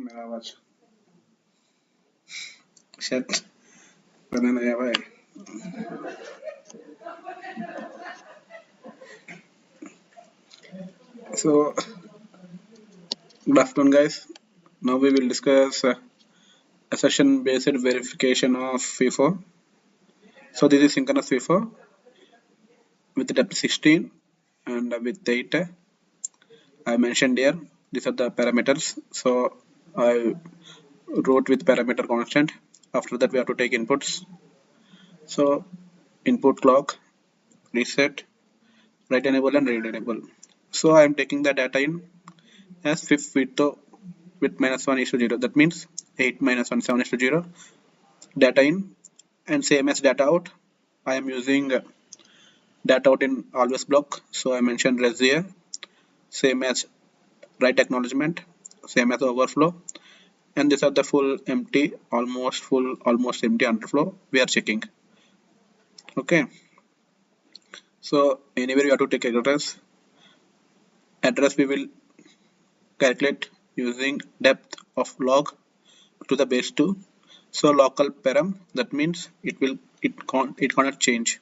मेरा आवाज शायद पता नहीं आया है। So, good afternoon, guys. Now we will discuss a session-based verification of FIFO. So this is synchronous FIFO with depth 16 and with data. I mentioned here these are the parameters. So I wrote with parameter constant. After that, we have to take inputs. So input clock, reset, write enable, and read enable. So I am taking the data in as fifth with minus 1 is to 0. That means 8 minus 1, 7 is to 0. Data in and same as data out. I am using data out in always block. So I mentioned res here. Same as write acknowledgement. Same as overflow. And these are the full empty, almost full, almost empty underflow. We are checking. Okay. So anywhere you have to take address. Address we will calculate using depth of log to the base 2. So local param, that means it cannot change.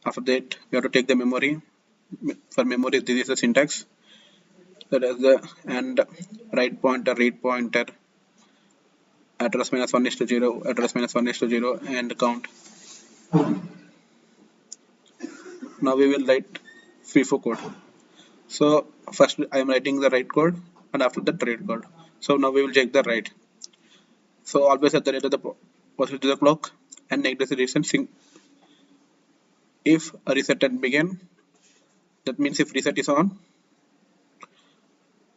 After that we have to take the memory. For memory this is the syntax, that is the and write pointer, read pointer, address minus 1 is to 0, address minus 1 is to 0, and count. Now we will write FIFO code. So first I am writing the write code and after that read code. So now we will check the write. So always at the rate of the positive to the clock and negative reason sync. If a reset and begin, that means if reset is on,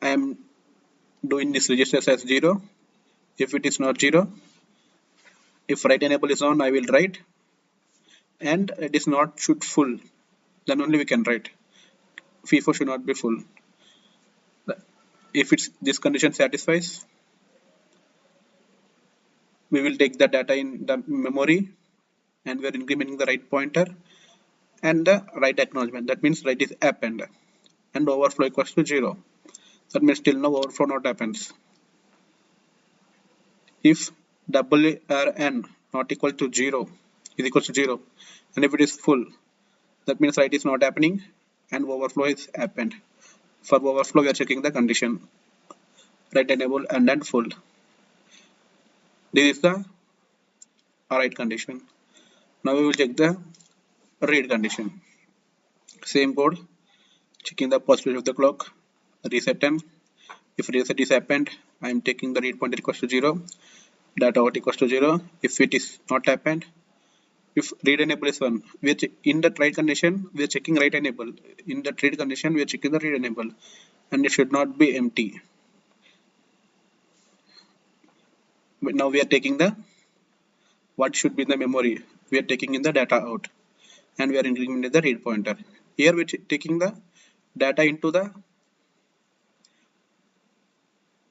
I am doing this register as 0. If it is not 0, if write enable is on, I will write, and it is not should full, then only we can write. FIFO should not be full. If it's this condition satisfies, we will take the data in the memory and we are incrementing the write pointer and the write acknowledgement. That means write is append and overflow equals to 0. That means still no overflow not happens. If WRN not equal to 0 is equal to 0, and if it is full, that means write is not happening and overflow is happened. For overflow we are checking the condition write enable and then full. This is the write condition. Now we will check the read condition. Same code, checking the positive of the clock, reset time. If reset is happened, I am taking the read pointer equals to 0, data out equals to 0. If it is not happened, if read enable is 1, we are in the write condition we are checking write enable. In the read condition we are checking the read enable, and it should not be empty. But now we are taking the what should be in the memory. We are taking in the data out, and we are incrementing the read pointer. Here we are taking the data into the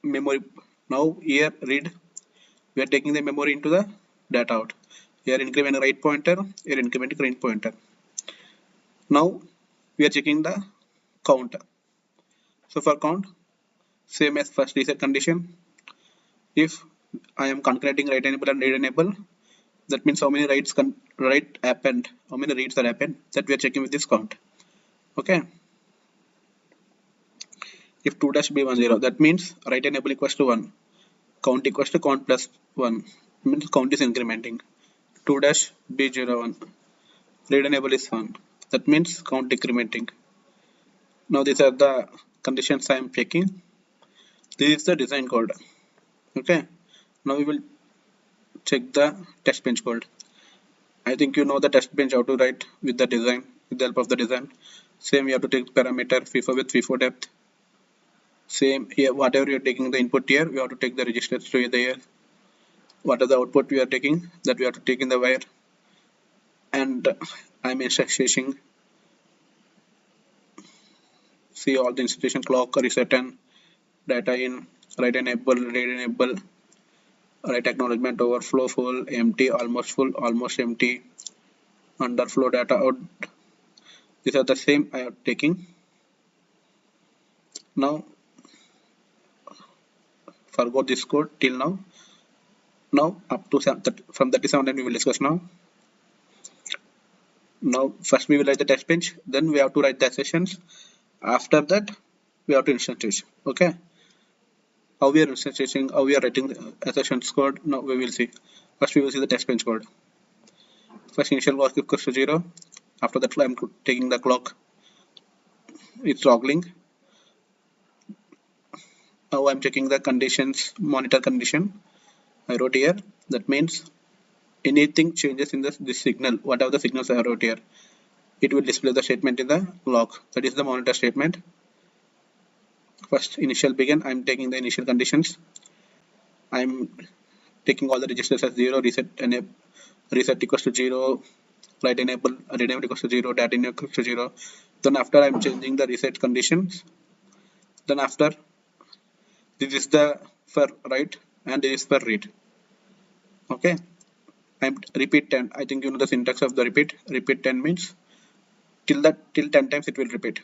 memory. Now here read, we are taking the memory into the data out. Here incrementing write pointer, here incrementing read pointer. Now we are checking the count. So for count, same as first reset condition. If I am concurrenting write enable and read enable, that means how many write happened, how many reads are happened, that we are checking with this count. Okay. If 2 dash be 1 0, that means write enable equals to 1, count equals to count plus 1, means count is incrementing. 2 dash be 0 1, read enable is 1, that means count decrementing. Now these are the conditions I am checking. This is the design code. Okay. Now we will check the test bench code. I think you know the test bench how to write with the design, with the help of the design. Same, you have to take parameter FIFO with FIFO depth. Same here, whatever you are taking the input here, we have to take the registers to here. What are the output we are taking, that we have to take in the wire. And I'm instructing, see all the institution clock, reset and data in, write enable, read enable, write acknowledgement, overflow, full, empty, almost empty, underflow, data out. These are the same I am taking. Now forgot this code till now. Now up to from 37 line we will discuss now. Now first we will write the test bench, then we have to write the sessions. After that we have to instantiate. Okay. How we are instantiating, how we are writing the sessions code. Now we will see. First we will see the test bench code. First initial clock equals to 0. After that I am taking the clock. It's toggling. Now I am checking the conditions, monitor condition. I wrote here. That means anything changes in this signal, whatever the signals I wrote here, it will display the statement in the log. That is the monitor statement. First initial begin, I am taking the initial conditions. I am taking all the registers as 0, reset equals to 0, write enable, read enable equals to 0, data equals to 0. Then after I am changing the reset conditions. Then after, this is the for write and this is for read. Okay. I'm repeat 10. I think you know the syntax of the repeat. Repeat 10 means till 10 times it will repeat.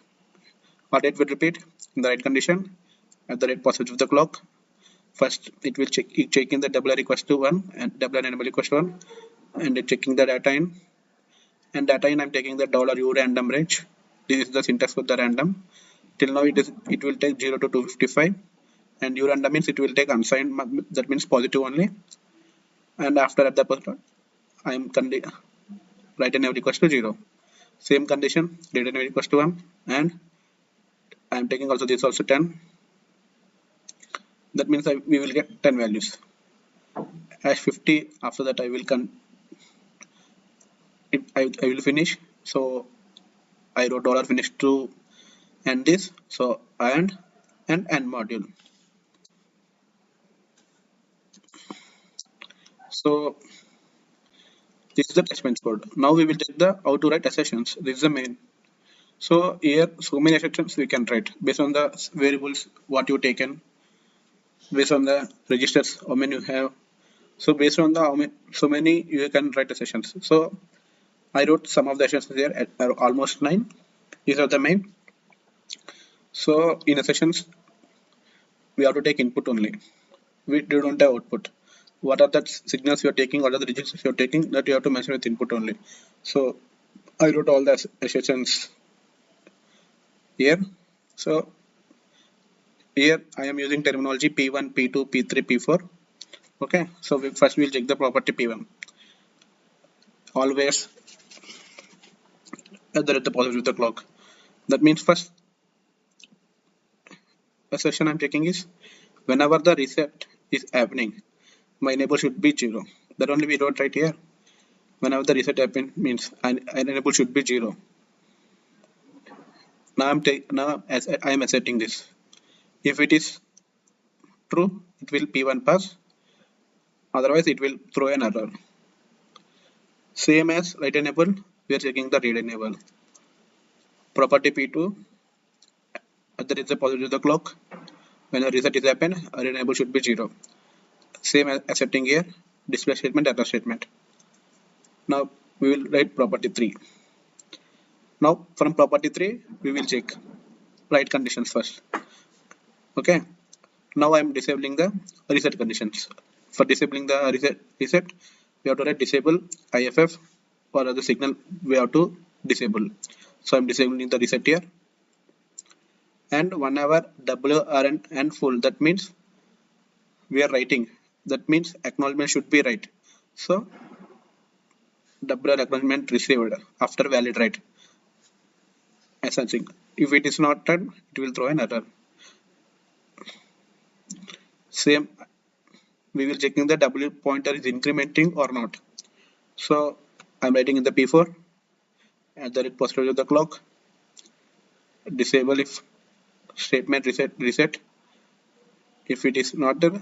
What it will repeat in the right condition at the right passage of the clock. First it will checking the double R equals to 1 and double R enable equals to 1 and checking the data in. And data in I'm taking the $u random range. This is the syntax for the random. Till now it will take 0 to 255 and u random means it will take unsigned, that means positive only. And after at the point I am write enable equals to 0. Same condition, read enable equals to 1 and I am taking also this also 10. That means we will get 10 values. Hash 50, after that I will I will finish. So I wrote $finish to end this. So end module. So this is the test bench code. Now we will take the how to write assertions. This is the main. So here so many assertions we can write based on the variables what you taken, based on the registers how many you have. So based on the so many you can write assertions. So I wrote some of the assertions here at almost 9. These are the main. So in assertions we have to take input only. We don't have output. What are the signals you are taking, what are the registers you are taking, that you have to mention with input only. So I wrote all the assertions here. So here I am using terminology P1, P2, P3, P4. Okay, so first we'll check the property P1. Always at the positive of the clock. That means first assertion I'm checking is whenever the reset is happening, my enable should be 0. That only we wrote right here. Whenever the reset happens means an enable should be 0. Now I am asserting this. If it is true, it will P1 pass. Otherwise, it will throw an error. Same as write enable, we are checking the read enable. Property P2, there is a positive of the clock. When a reset is happened, read enable should be 0. Same as asserting here, display statement, error statement. Now we will write property 3. Now from property 3, we will check write conditions first. Okay. Now I am disabling the reset conditions. For disabling the reset, we have to write disable IFF or the signal we have to disable. So I am disabling the reset here. And whenever WR and full, that means we are writing. That means acknowledgement should be right. So WR acknowledgement received after valid write. If it is not done, it will throw an error. Same, we will checking the W pointer is incrementing or not. So I'm writing in the P4 at the positive of the clock. Disable if statement reset. If it is not done,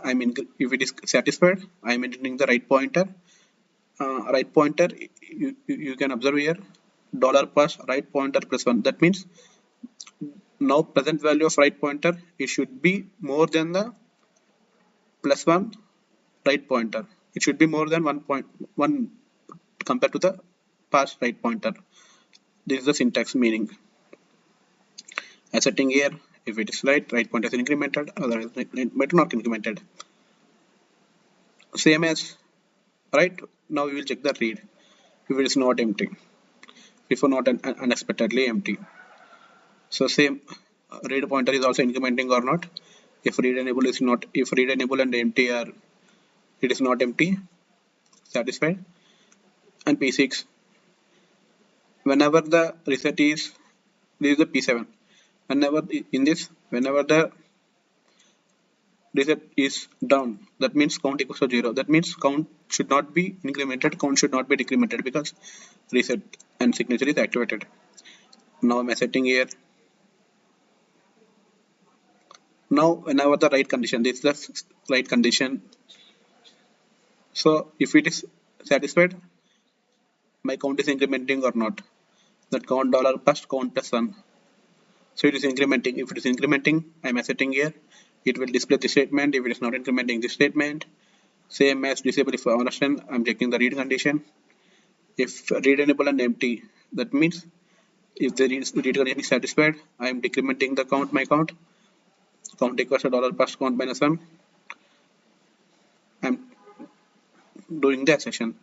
if it is satisfied, I'm entering the right pointer. Right pointer, you can observe here $pass right pointer +1. That means now present value of right pointer, it should be more than the +1 right pointer. It should be more than 1.1 compared to the past right pointer. This is the syntax meaning. Asserting here If it is right pointer is incremented, otherwise but not incremented. Same as right. Now we will check the read. If it is not empty, if not unexpectedly empty. So same read pointer is also incrementing or not. If read enable is not, if read enable and empty are, it is not empty, satisfied. And P6, whenever the reset is, this is the P7. Whenever in this, whenever the reset is down, that means count equals to 0. That means count should not be incremented, count should not be decremented because reset and signature is activated. Now I'm setting here. Now whenever the right condition, this is the right condition. So if it is satisfied, my count is incrementing or not. That count dollar first count plus 1. So it is incrementing. If it is incrementing, I'm setting here. It will display this statement. If it is not incrementing this statement, same as disable if understand, I'm checking the read condition. If read enable and empty, that means if the read condition is satisfied, I am decrementing the count, my count. Count equals to dollar first count minus 1. I'm doing the accession.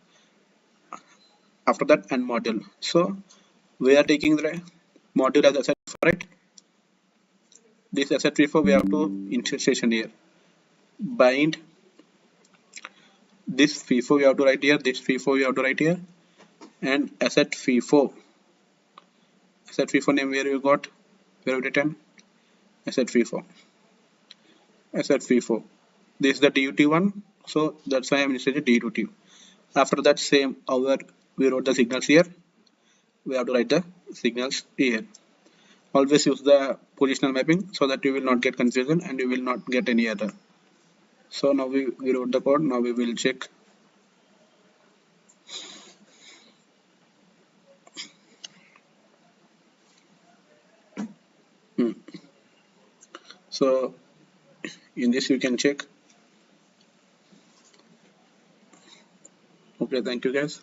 After that and module. So we are taking the module as asset for it. This asset FIFO we have to insertion here. Bind this FIFO we have to write here. This FIFO we have to write here. And asset FIFO. Asset FIFO name where you got, where you written asset FIFO. Asset FIFO. This is the DUT one. So that's why I'm inserted DUT. After that same our we wrote the signals here. We have to write the signals here. Always use the positional mapping so that you will not get confusion and you will not get any error. So now we wrote the code. Now we will check. So in this you can check. Okay, thank you guys.